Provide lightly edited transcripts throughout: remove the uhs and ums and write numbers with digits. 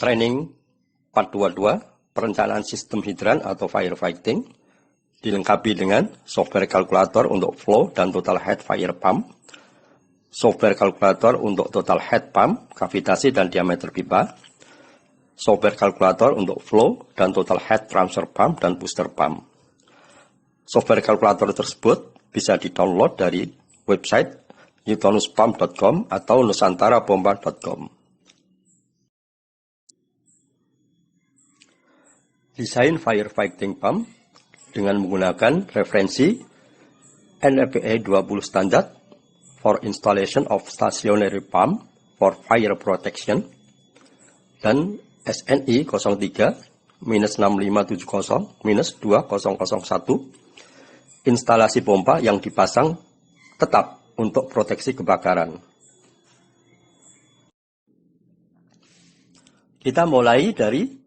Training Part 22, perencanaan sistem hidran atau firefighting, dilengkapi dengan software kalkulator untuk flow dan total head fire pump, software kalkulator untuk total head pump, kavitasi dan diameter pipa, software kalkulator untuk flow dan total head transfer pump dan booster pump. Software kalkulator tersebut bisa di-download dari website newtonuspump.com atau nusantarapompa.com. Desain firefighting pump dengan menggunakan referensi NFPA 20 standard for installation of stationary pump for fire protection dan SNI 03-6570-2001 instalasi pompa yang dipasang tetap untuk proteksi kebakaran. Kita mulai dari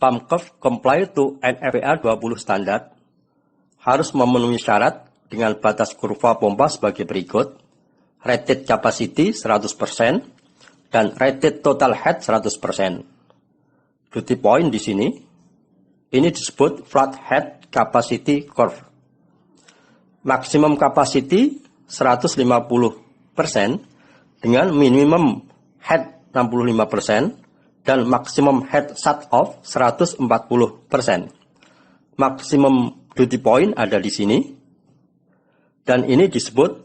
pump curve comply to NFPA 20 standar harus memenuhi syarat dengan batas kurva pompa sebagai berikut: rated capacity 100% dan rated total head 100%. Duty point di sini ini disebut flat head capacity curve. Maximum capacity 150% dengan minimum head 65%. Dan maksimum head shut off 140%. Maksimum duty point ada di sini. Dan ini disebut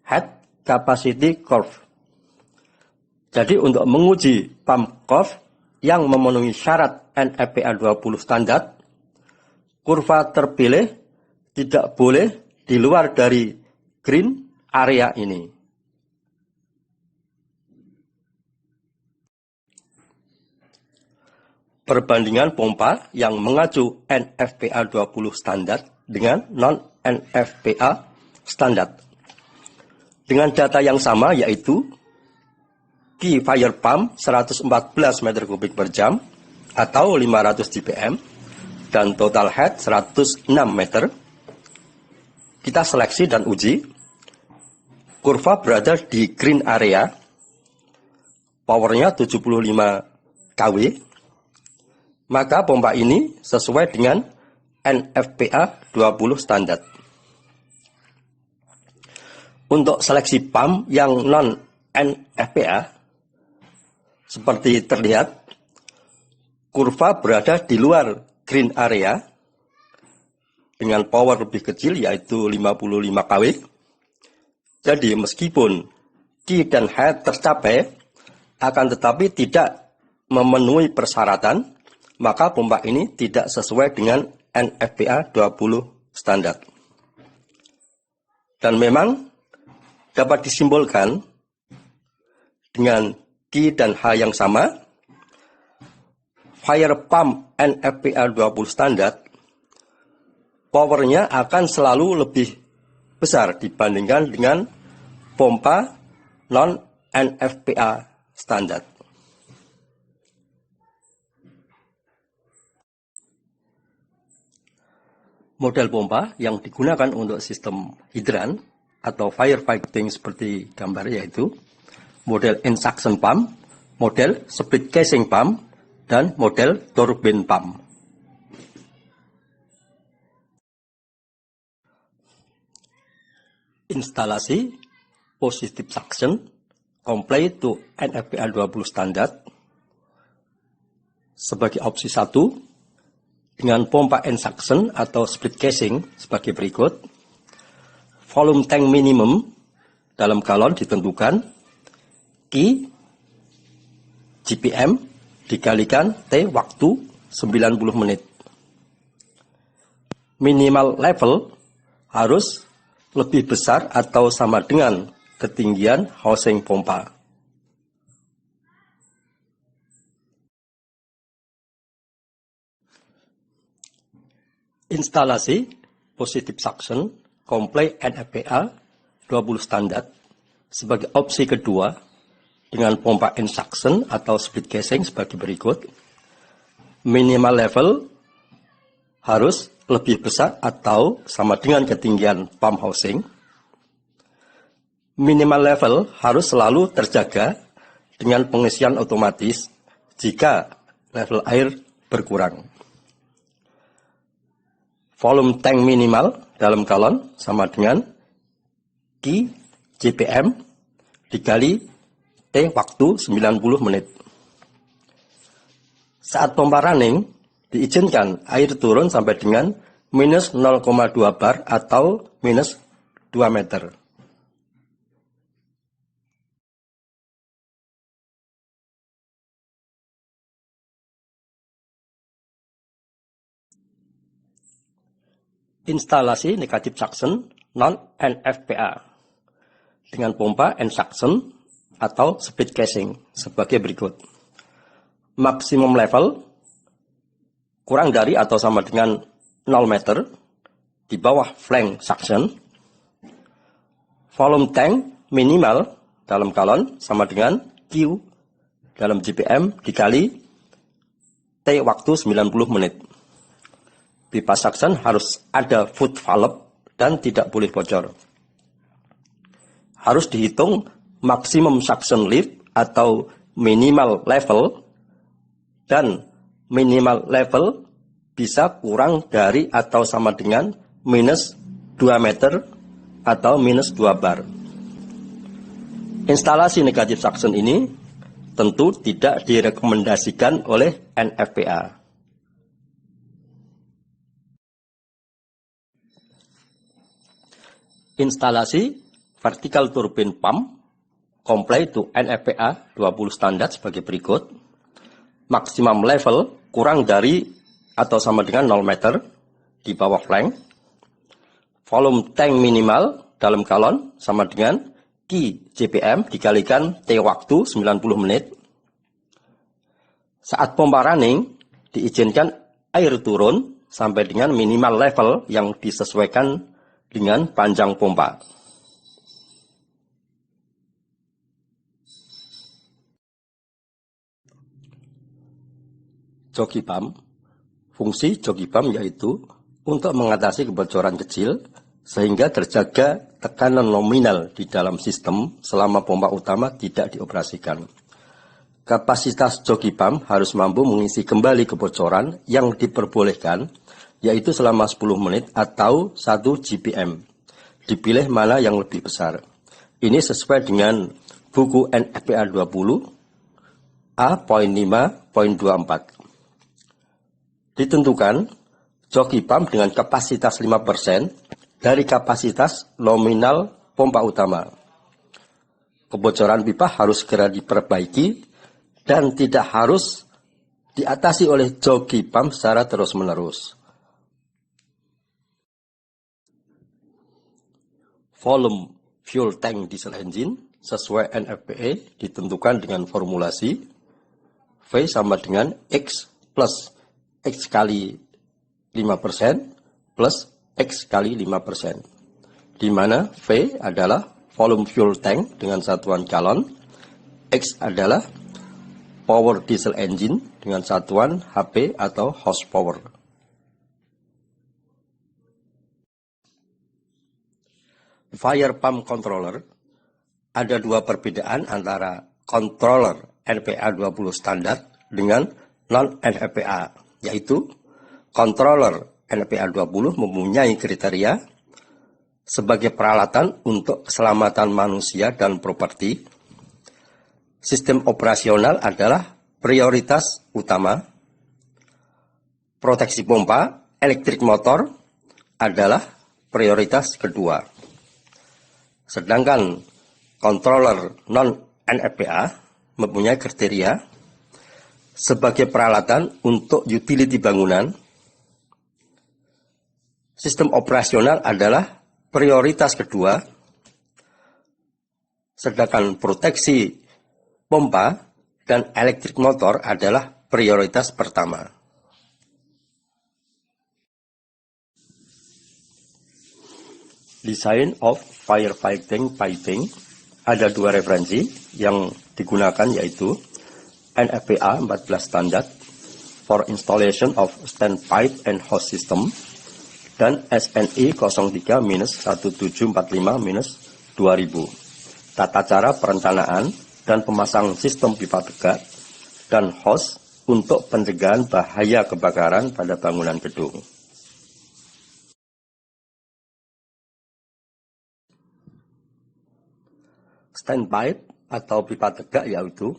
head capacity curve. Jadi untuk menguji pump curve yang memenuhi syarat NFPA 20 standar, kurva terpilih tidak boleh di luar dari green area ini. Perbandingan pompa yang mengacu NFPA 20 standar dengan non-NFPA standar. Dengan data yang sama yaitu key fire pump 114 meter kubik per jam atau 500 dpm dan total head 106 meter. Kita seleksi dan uji. Kurva berada di green area. Powernya 75 kW. Maka pompa ini sesuai dengan NFPA 20 standar. Untuk seleksi pump yang non-NFPA, seperti terlihat, kurva berada di luar green area dengan power lebih kecil yaitu 55 kW. Jadi meskipun key dan head tercapai, akan tetapi tidak memenuhi persyaratan, maka pompa ini tidak sesuai dengan NFPA 20 standar. Dan memang dapat disimpulkan dengan Q dan H yang sama, fire pump NFPA 20 standar, powernya akan selalu lebih besar dibandingkan dengan pompa non-NFPA standar. Model pompa yang digunakan untuk sistem hidran atau firefighting seperti gambar yaitu model in-suction pump, model split casing pump, dan model turbine pump. Instalasi positive suction comply to NFPA 20 standar sebagai opsi 1 dengan pompa in-suction atau split casing sebagai berikut. Volume tank minimum dalam galon ditentukan Q GPM dikalikan T waktu 90 menit. Minimal level harus lebih besar atau sama dengan ketinggian housing pompa. Instalasi positive suction comply NFPA 20 standar sebagai opsi kedua dengan pompa in-suction atau split casing sebagai berikut. Minimal level harus lebih besar atau sama dengan ketinggian pump housing. Minimal level harus selalu terjaga dengan pengisian otomatis jika level air berkurang. Volume tank minimal dalam galon sama dengan Q JPM dikali T waktu 90 menit. Saat pompa running, diizinkan air turun sampai dengan minus 0,2 bar atau minus 2 meter. Instalasi negatif suction non-NFPA dengan pompa N-suction atau speed casing sebagai berikut. Maksimum level kurang dari atau sama dengan 0 meter di bawah flank suction. Volume tank minimal dalam galon sama dengan Q dalam JPM dikali T waktu 90 menit. Pipa suction harus ada foot valve dan tidak boleh bocor. Harus dihitung maksimum suction lift atau minimal level, dan minimal level bisa kurang dari atau sama dengan minus 2 meter atau minus 2 bar. Instalasi negatif suction ini tentu tidak direkomendasikan oleh NFPA. Instalasi vertical turbine pump comply to NFPA 20 standar sebagai berikut. Maksimum level kurang dari atau sama dengan 0 meter di bawah flank. Volume tank minimal dalam galon sama dengan Q JPM dikalikan T waktu 90 menit. Saat pompa running, diizinkan air turun sampai dengan minimal level yang disesuaikan dengan panjang pompa. Joki pump. Fungsi joki pump yaitu untuk mengatasi kebocoran kecil sehingga terjaga tekanan nominal di dalam sistem selama pompa utama tidak dioperasikan. Kapasitas joki pump harus mampu mengisi kembali kebocoran yang diperbolehkan, yaitu selama 10 menit atau 1 GPM. Dipilih mana yang lebih besar. Ini sesuai dengan buku NFPA 20 A.5.24. Ditentukan joki pump dengan kapasitas 5% dari kapasitas nominal pompa utama. Kebocoran pipa harus segera diperbaiki dan tidak harus diatasi oleh joki pump secara terus-menerus. Volume fuel tank diesel engine sesuai NFPA ditentukan dengan formulasi V sama dengan X plus X kali 5% plus X kali 5%. Di mana V adalah volume fuel tank dengan satuan galon, X adalah power diesel engine dengan satuan HP atau horsepower. Fire pump controller, ada dua perbedaan antara controller NFPA 20 standar dengan non-NFPA, yaitu controller NFPA 20 mempunyai kriteria sebagai peralatan untuk keselamatan manusia dan properti. Sistem operasional adalah prioritas utama. Proteksi pompa, elektrik motor adalah prioritas kedua. Sedangkan controller non-NFPA mempunyai kriteria sebagai peralatan untuk utility bangunan. Sistem operasional adalah prioritas kedua, sedangkan proteksi pompa dan elektrik motor adalah prioritas pertama. Design of firefighting piping, ada dua referensi yang digunakan, yaitu NFPA 14 standard for installation of standpipe and hose system dan SNI 03-1745-2000. Tata cara perencanaan dan pemasang sistem pipa tegak dan hose untuk pencegahan bahaya kebakaran pada bangunan gedung. Standpipe atau pipa tegak yaitu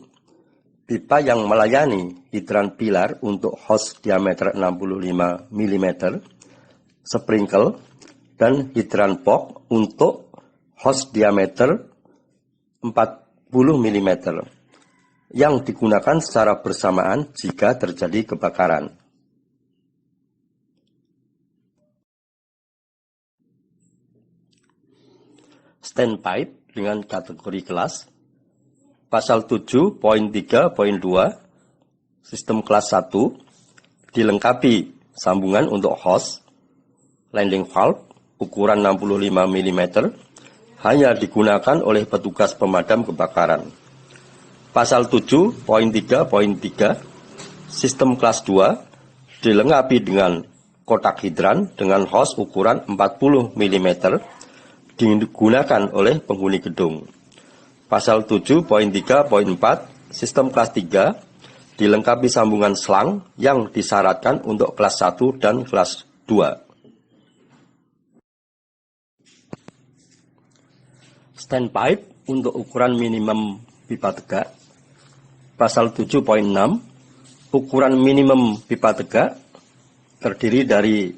pipa yang melayani hidran pilar untuk hose diameter 65 mm, sprinkle, dan hidran box untuk hose diameter 40 mm yang digunakan secara bersamaan jika terjadi kebakaran. Standpipe dengan kategori kelas Pasal 7.3.2 Sistem kelas 1 dilengkapi sambungan untuk hose landing valve ukuran 65 mm hanya digunakan oleh petugas pemadam kebakaran. Pasal 7.3.3 Sistem kelas 2 dilengkapi dengan kotak hidran dengan hose ukuran 40 mm digunakan oleh penghuni gedung. Pasal 7.3.4 Sistem kelas 3 dilengkapi sambungan selang yang disyaratkan untuk kelas 1 dan kelas 2. Standpipe untuk ukuran minimum pipa tegak. Pasal 7.6 ukuran minimum pipa tegak terdiri dari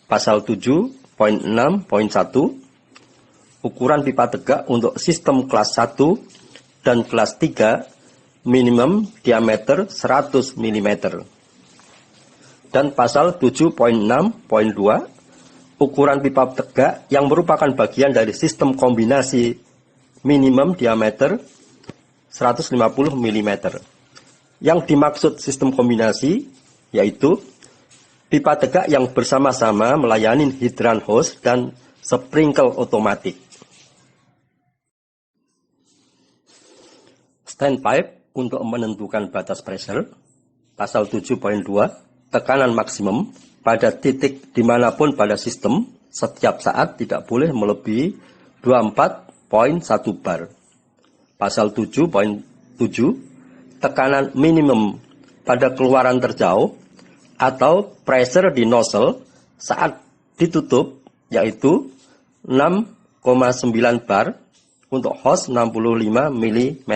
pasal 7.6.1 ukuran pipa tegak untuk sistem kelas 1 dan kelas 3 minimum diameter 100 mm. Dan pasal 7.6.2 ukuran pipa tegak yang merupakan bagian dari sistem kombinasi minimum diameter 150 mm. Yang dimaksud sistem kombinasi yaitu pipa tegak yang bersama-sama melayani hidran hose dan sprinkle otomatis. Standpipe untuk menentukan batas pressure. Pasal 7.2 tekanan maksimum pada titik dimanapun pada sistem setiap saat tidak boleh melebihi 24.1 bar. Pasal 7.7 tekanan minimum pada keluaran terjauh atau pressure di nozzle saat ditutup yaitu 6,9 bar untuk hose 65 mm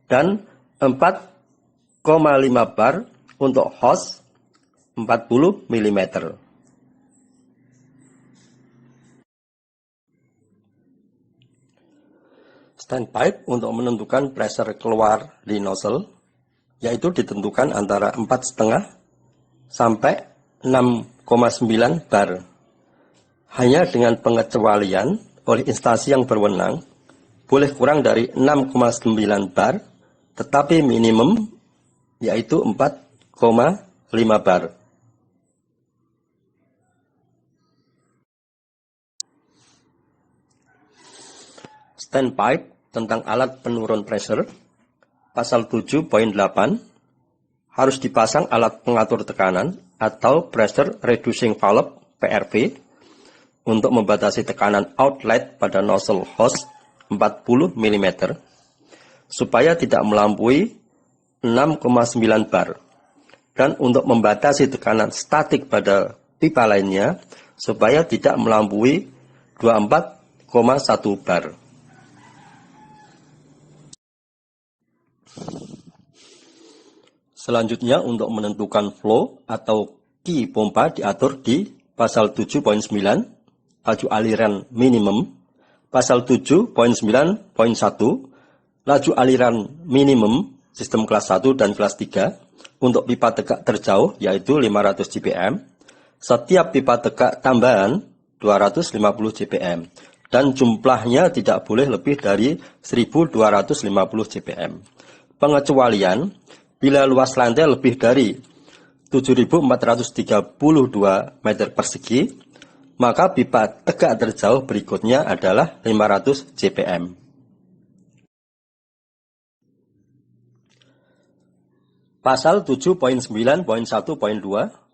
dan 4,5 bar untuk hose 40 mm. Standpipe untuk menentukan pressure keluar di nozzle yaitu ditentukan antara 4,5 sampai 6,9 bar. Hanya dengan pengecualian oleh instansi yang berwenang boleh kurang dari 6,9 bar, tetapi minimum yaitu 4,5 bar. Standpipe tentang alat penurun pressure. Pasal 7.8 harus dipasang alat pengatur tekanan atau pressure reducing valve PRV untuk membatasi tekanan outlet pada nozzle hose 40 mm supaya tidak melampaui 6,9 bar dan untuk membatasi tekanan statik pada pipa lainnya supaya tidak melampaui 24,1 bar. Selanjutnya untuk menentukan flow atau key pompa diatur di pasal 7.9 laju aliran minimum, pasal 7.9.1 laju aliran minimum sistem kelas 1 dan kelas 3 untuk pipa tegak terjauh yaitu 500 GPM, setiap pipa tegak tambahan 250 GPM dan jumlahnya tidak boleh lebih dari 1250 GPM. Pengecualian bila luas lantai lebih dari 7.432 meter persegi, maka pipa tegak terjauh berikutnya adalah 500 GPM. Pasal 7.9.1.2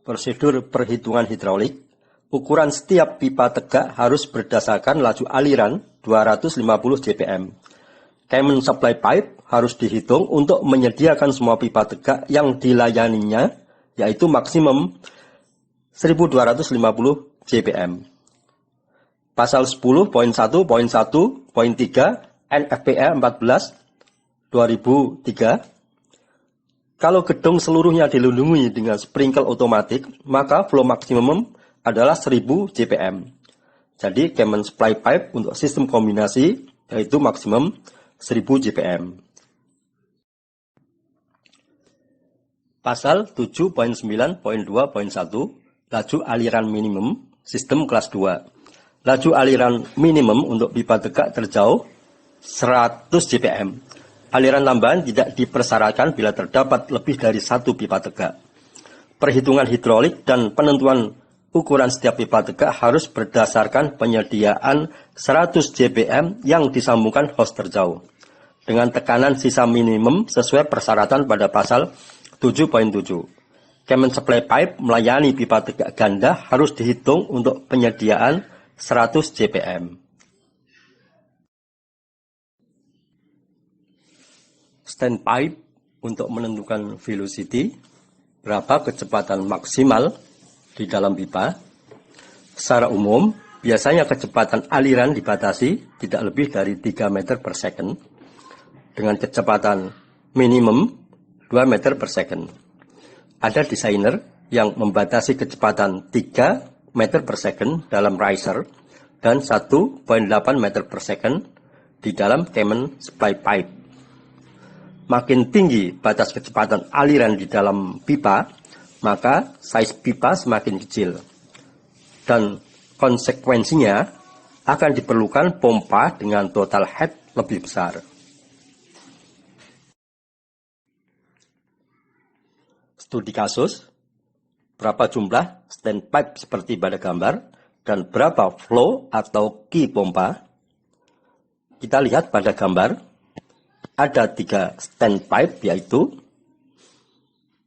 Prosedur perhitungan hidraulik. Ukuran setiap pipa tegak harus berdasarkan laju aliran 250 GPM. Common supply pipe harus dihitung untuk menyediakan semua pipa tegak yang dilayaninya, yaitu maksimum 1250 JPM. Pasal 10.1.1.3 NFPA 14/2003, kalau gedung seluruhnya dilindungi dengan sprinkle otomatis, maka flow maksimum adalah 1000 JPM. Jadi Kemen Supply Pipe untuk sistem kombinasi yaitu maksimum 1000 JPM. Pasal 7.9.2.1 laju aliran minimum sistem kelas 2. Laju aliran minimum untuk pipa tegak terjauh 100 JPM. Aliran tambahan tidak dipersyaratkan bila terdapat lebih dari satu pipa tegak. Perhitungan hidrolik dan penentuan ukuran setiap pipa tegak harus berdasarkan penyediaan 100 JPM yang disambungkan hose terjauh dengan tekanan sisa minimum sesuai persyaratan pada pasal 7.7. Kemen Supply Pipe melayani pipa tegak ganda harus dihitung untuk penyediaan 100 JPM. Stand pipe untuk menentukan velocity, berapa kecepatan maksimal di dalam pipa. Secara umum, biasanya kecepatan aliran dibatasi tidak lebih dari 3 meter per second dengan kecepatan minimum 2 meter per second. Ada desainer yang membatasi kecepatan 3 meter per second dalam riser dan 1,8 meter per second di dalam Kemen Supply Pipe. Makin tinggi batas kecepatan aliran di dalam pipa, maka size pipa semakin kecil. Dan konsekuensinya akan diperlukan pompa dengan total head lebih besar. Studi kasus, berapa jumlah stand pipe seperti pada gambar, dan berapa flow atau key pompa. Kita lihat pada gambar. Ada 3 stand pipe, yaitu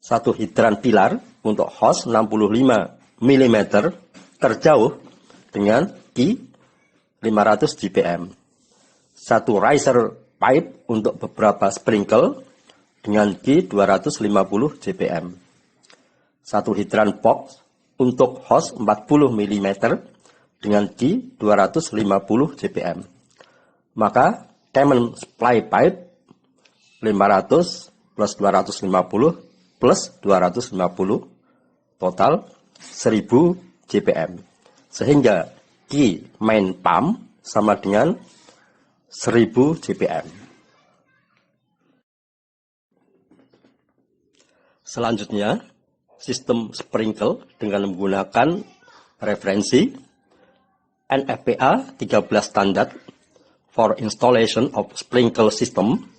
satu hidran pilar untuk hose 65 mm terjauh dengan key 500 JPM. Satu riser pipe untuk beberapa sprinkle dengan key 250 JPM. Satu hidran box untuk hose 40 mm dengan key 250 JPM. Maka Kemen Supply Pipe 500 plus 250 plus 250 total 1000 JPM. Sehingga key main pump sama dengan 1000 JPM. Selanjutnya, sistem sprinkle dengan menggunakan referensi NFPA 13 standard for installation of sprinkle system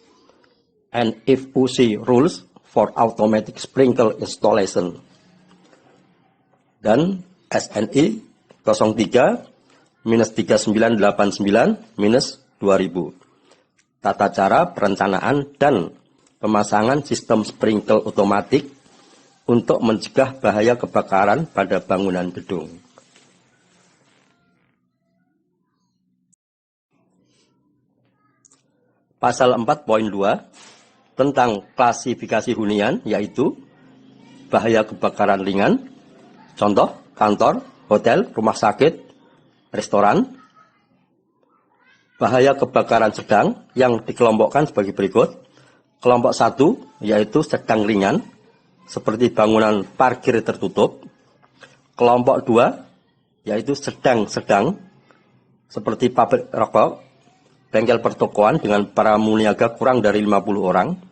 and FUC rules for automatic sprinkle installation, dan SNI 03-3989-2000 tata cara perencanaan dan pemasangan sistem sprinkle otomatis untuk mencegah bahaya kebakaran pada bangunan gedung. Pasal 4.2 tentang klasifikasi hunian, yaitu bahaya kebakaran ringan, contoh kantor, hotel, rumah sakit, restoran. Bahaya kebakaran sedang yang dikelompokkan sebagai berikut. Kelompok 1 yaitu sedang ringan, seperti bangunan parkir tertutup. Kelompok 2 yaitu sedang-sedang, seperti pabrik rokok, bengkel pertokoan dengan para muniaga kurang dari 50 orang.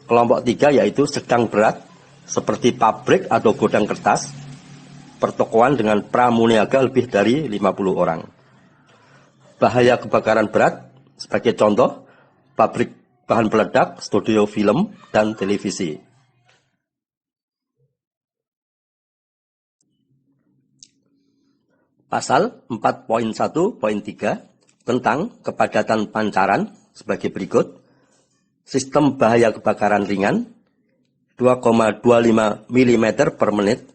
Kelompok 3 yaitu sedang berat, seperti pabrik atau gudang kertas, pertokoan dengan pramuniaga lebih dari 50 orang. Bahaya kebakaran berat, sebagai contoh, pabrik bahan peledak, studio film, dan televisi. Pasal 4.1.3 tentang kepadatan pancaran sebagai berikut. Sistem bahaya kebakaran ringan 2,25 mm per menit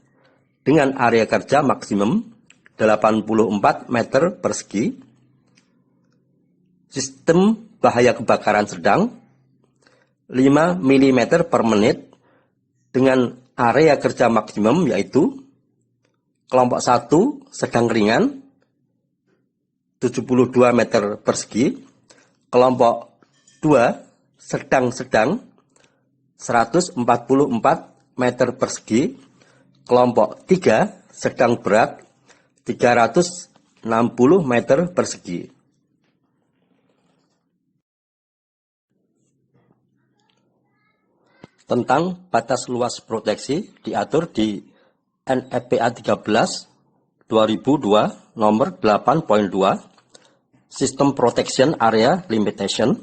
dengan area kerja maksimum 84 meter persegi. Sistem bahaya kebakaran sedang 5 mm per menit dengan area kerja maksimum yaitu kelompok 1 sedang ringan 72 meter persegi, kelompok 2 sedang-sedang 144 meter persegi, kelompok 3 sedang berat 360 meter persegi. Tentang batas luas proteksi diatur di NFPA 13 2002 nomor 8.2 System Protection Area Limitation.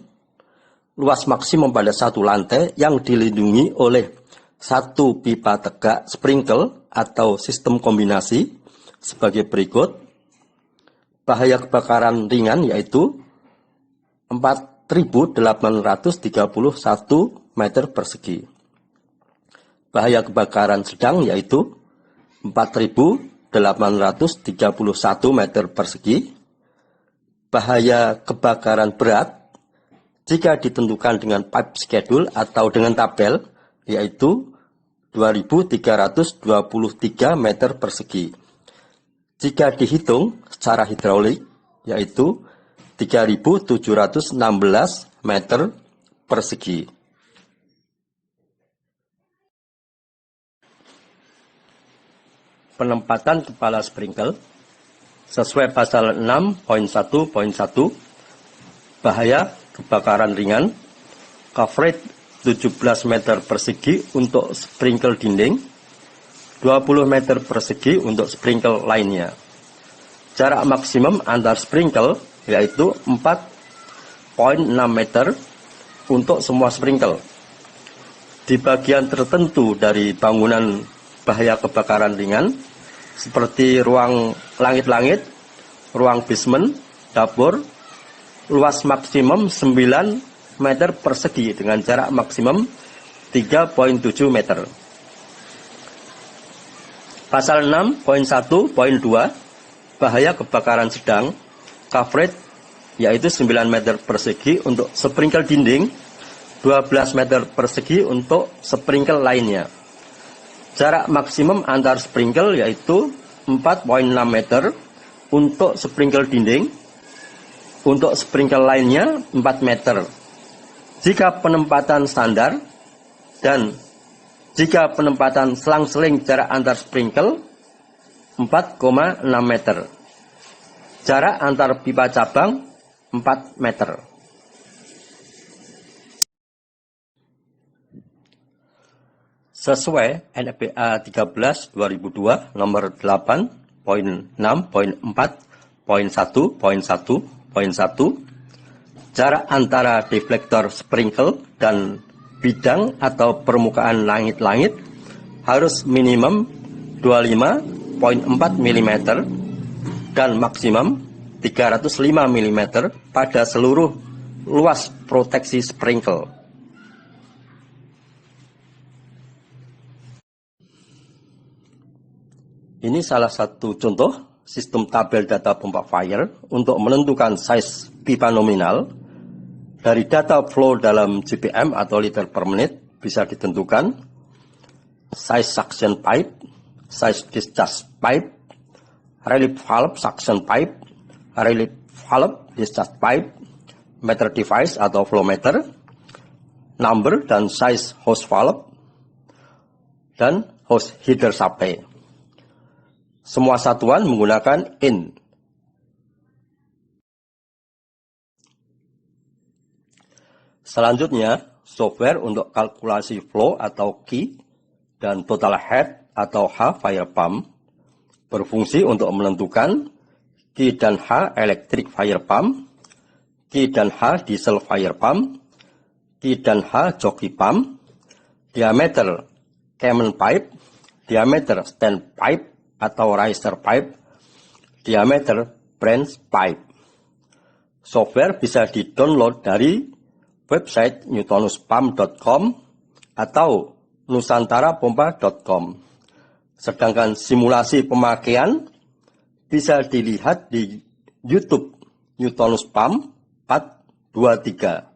Luas maksimum pada satu lantai yang dilindungi oleh satu pipa tegak sprinkle atau sistem kombinasi sebagai berikut. Bahaya kebakaran ringan yaitu 4.831 meter persegi. Bahaya kebakaran sedang yaitu 4.831 meter persegi. Bahaya kebakaran berat jika ditentukan dengan pipe schedule atau dengan tabel yaitu 2.323 meter persegi. Jika dihitung secara hidraulik yaitu 3.716 meter persegi. Penempatan kepala sprinkle sesuai pasal 6.1.1 bahaya kebakaran ringan, coverage 17 meter persegi untuk sprinkle dinding, 20 meter persegi untuk sprinkle lainnya. Jarak maksimum antar sprinkle yaitu 4,6 meter untuk semua sprinkle. Di bagian tertentu dari bangunan bahaya kebakaran ringan seperti ruang langit-langit, ruang basement, dapur, luas maksimum 9 meter persegi dengan jarak maksimum 3,7 meter. Pasal 6.1.2 bahaya kebakaran sedang, coverage yaitu 9 meter persegi untuk sprinkle dinding, 12 meter persegi untuk sprinkle lainnya. Jarak maksimum antar sprinkle yaitu 4,6 meter untuk sprinkle dinding, untuk sprinkle lainnya 4 meter. Jika penempatan standar dan jika penempatan selang-seling jarak antar sprinkle 4,6 meter. Jarak antar pipa cabang 4 meter. Sesuai NFPA 13 2002 nomor 8.6.4.1.1.1 jarak antara deflektor sprinkle dan bidang atau permukaan langit-langit harus minimum 25,4 mm dan maksimum 305 mm pada seluruh luas proteksi sprinkle. Ini salah satu contoh sistem tabel data pompa fire untuk menentukan size pipa nominal. Dari data flow dalam GPM atau liter per menit bisa ditentukan size suction pipe, size discharge pipe, relief valve suction pipe, relief valve discharge pipe, meter device atau flow meter, number dan size hose valve, dan hose header supply. Semua satuan menggunakan IN. Selanjutnya, software untuk kalkulasi flow atau Q dan total head atau H fire pump berfungsi untuk menentukan Q dan H electric fire pump, Q dan H diesel fire pump, Q dan H jockey pump, diameter Cayman pipe, diameter stand pipe atau riser pipe, diameter branch pipe. Software bisa di-download dari website newtonuspump.com atau nusantarapompa.com. Sedangkan simulasi pemakaian bisa dilihat di YouTube Newtonus Pump 423.